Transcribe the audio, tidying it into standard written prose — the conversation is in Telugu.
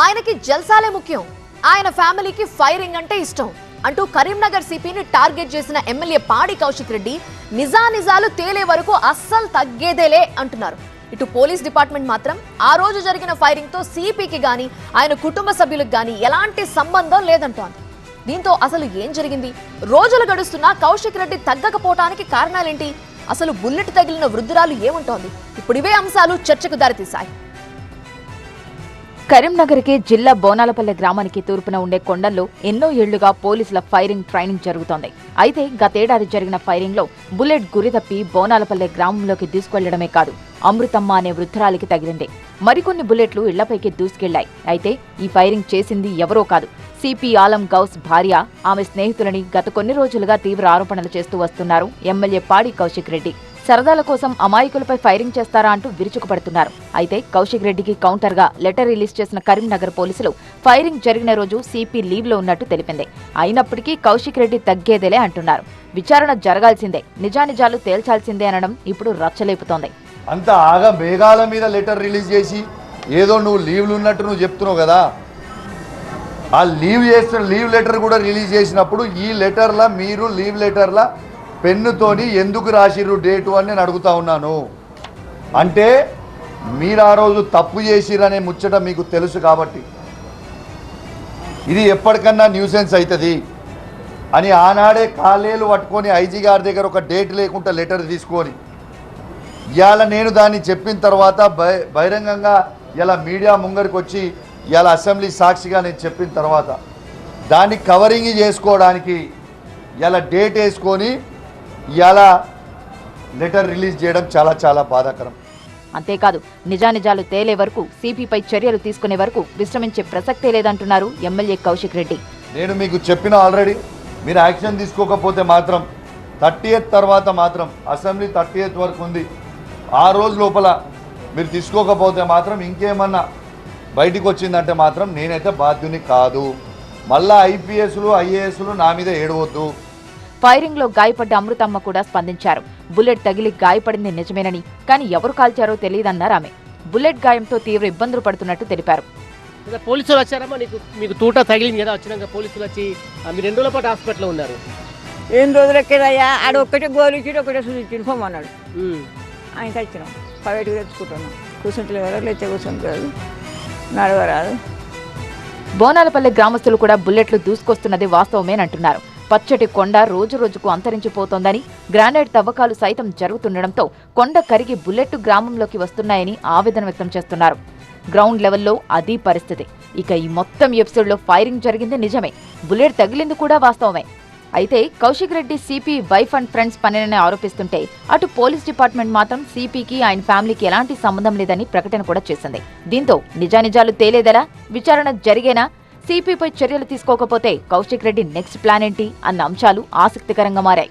ఆయనకి జల్సాలే ముఖ్యం, ఆయన ఫ్యామిలీకి ఫైరింగ్ అంటే ఇష్టం అంటూ కరీంనగర్ సిపిని టార్గెట్ చేసిన ఎమ్మెల్యే పాడి కౌశిక్ రెడ్డి నిజానిజాలు తేలే వరకు అస్సలు తగ్గేదేలే అంటున్నారు. ఇటు పోలీస్ డిపార్ట్మెంట్ మాత్రం ఆ రోజు జరిగిన ఫైరింగ్ తో సిపికి గాని ఆయన కుటుంబ సభ్యులకు గాని ఎలాంటి సంబంధం లేదంటోంది. దీంతో అసలు ఏం జరిగింది, రోజులు గడుస్తున్నా కౌశిక్ రెడ్డి తగ్గకపోవటానికి కారణాలేంటి, అసలు బుల్లెట్ తగిలిన వృద్ధురాలు ఏమంటోంది, ఇప్పుడు ఇవే అంశాలు చర్చకు దారితీశాయి. కరీంనగర్కి జిల్లా బోనాలపల్లె గ్రామానికి తూర్పున ఉండే కొండల్లో ఎన్నో ఏళ్లుగా పోలీసుల ఫైరింగ్ ట్రైనింగ్ జరుగుతోంది. అయితే గతేడాది జరిగిన ఫైరింగ్ లో బుల్లెట్ గురి తప్పి బోనాలపల్లె గ్రామంలోకి దూసుకెళ్లడమే కాదు, అమృతమ్మ అనే వృద్ధురాలికి తగిలింది. మరికొన్ని బుల్లెట్లు ఇళ్లపైకి దూసుకెళ్లాయి. అయితే ఈ ఫైరింగ్ చేసింది ఎవరో కాదు, సిపి ఆలం గౌస్ భార్య, ఆమె స్నేహితులని గత కొన్ని రోజులుగా తీవ్ర ఆరోపణలు చేస్తూ వస్తున్నారు ఎమ్మెల్యే పాడి కౌశిక్ రెడ్డి. సరదాల కోసం అమాయకులపై ఫైరింగ్ చేస్తారా అంటూ విరుచుకుపడుతున్నారు. అయితే కౌశిక్ రెడ్డికి కౌంటర్ గా లెటర్ రిలీజ్ చేసిన కరీంనగర్ పోలీసులు ఫైరింగ్ జరిగిన రోజు సిపి లీవ్ లో ఉన్నట్టు తెలిపింది. అయినప్పటికీ కౌశిక్ రెడ్డి తగ్గేదేలే అంటున్నారు. విచారణ జరగాల్సిందే, నిజానిజాలు తేల్చాల్సిందే అనడం ఇప్పుడు రచ్చలేపుతోంది. అంత ఆగా మేఘాల మీద లెటర్ రిలీజ్ చేసి ఏదో నువ్వు లీవ్లు ఉన్నట్టు నువ్వు చెప్తున్నావు కదా, ఆ లీవ్ లెటర్ కూడా రిలీజ్ చేసినప్పుడు ఈ లెటర్లా మీరు లీవ్ లెటర్లా పెన్నుతోని ఎందుకు రాసిర్రు డేటు అని నేను అడుగుతా ఉన్నాను. అంటే మీరు ఆ రోజు తప్పు చేసిరనే ముచ్చట మీకు తెలుసు కాబట్టి ఇది ఎప్పటికన్నా న్యూసెన్స్ అవుతుంది అని ఆనాడే కాలేలు పట్టుకొని ఐజీ గారి దగ్గర ఒక డేట్ లేకుండా లెటర్ తీసుకొని ఇవాళ నేను దాన్ని చెప్పిన తర్వాత బహిరంగంగా ఇలా మీడియా ముంగరికి వచ్చి ఇలా అసెంబ్లీ సాక్షిగా నేను చెప్పిన తర్వాత దాన్ని కవరింగ్ చేసుకోవడానికి ఇలా డేట్ వేసుకొని ఇలా లెటర్ రిలీజ్ చేయడం చాలా చాలా బాధాకరం. అంతేకాదు, నిజానిజాలు తేలే వరకు సిపిపై చర్యలు తీసుకునే వరకు విశ్రమించే ప్రసక్తే లేదంటున్నారు ఎమ్మెల్యే కౌశిక్ రెడ్డి. నేను మీకు చెప్పిన ఆల్రెడీ, మీరు యాక్షన్ తీసుకోకపోతే మాత్రం 30th తర్వాత మాత్రం అసెంబ్లీ 30th వరకు ఉంది, ఆ రోజు లోపల మీరు తీసుకోకపోతే మాత్రం ఇంకేమన్నా బయటికి వచ్చిందంటే మాత్రం నేనైతే బాధ్యుని కాదు. మళ్ళా ఐపీఎస్లు ఐఏఎస్లు నా మీద ఏడవద్దు. ఫైరింగ్ లో గాయపడ్డ అమృతమ్మ కూడా స్పందించారు. బుల్లెట్ తగిలి గాయపడింది నిజమేనని, కానీ ఎవరు కాల్చారో తెలియదన్నారు ఆమె. బుల్లెట్ గాయంతో తీవ్ర ఇబ్బందులు పడుతున్నట్టు తెలిపారు. పోలీసులు వచ్చారమ్మా, మీకు తూట తగిలింది కదా, వచ్చినాక పోలీసులు వచ్చి మీరు 2 రోజుల పాటు హాస్పిటల్లో ఉన్నారు. ఏం రోజులెక్కదయ్యా, ఆడ ఒక్కటే గోలు ఇచ్చి ఒకటే సూచించి పోమన్నాడు. ఆయనకి వచ్చినాం, ప్రైవేట్గా తెచ్చుకుంటున్నాం. కూర్చుంటలే కదా, లేచే కూర్చుంటారు, నడవరాదు. బోనాలపల్లె గ్రామస్తులు కూడా బుల్లెట్లు దూసుకొస్తున్నది వాస్తవమేనంటున్నారు. పచ్చటి కొండ రోజు రోజుకు అంతరించిపోతోందని, గ్రానైట్ తవ్వకాలు సైతం జరుగుతుండటంతో కొండ కరిగి బుల్లెట్ గ్రామంలోకి వస్తున్నాయని ఆవేదన వ్యక్తం చేస్తున్నారు. గ్రౌండ్ లెవెల్లో అదీ పరిస్థితి. ఇక ఈ మొత్తం ఎపిసోడ్లో ఫైరింగ్ జరిగింది నిజమే, బుల్లెట్ తగిలింది కూడా వాస్తవమే. అయితే Kaushik Reddy CP wife and friends పనినని ఆరోపిస్తుంటే, అటు పోలీస్ డిపార్ట్మెంట్ మాత్రం సిపికి ఆయన ఫ్యామిలీకి ఎలాంటి సంబంధం లేదని ప్రకటన కూడా చేసింది. దీంతో నిజానిజాలు తేలేదలా, విచారణ జరిగేనా, సిపిపై చర్యలు తీసుకోకపోతే కౌశిక్ రెడ్డి నెక్స్ట్ ప్లాన్ ఏంటి అన్న అంశాలు ఆసక్తికరంగా మారాయి.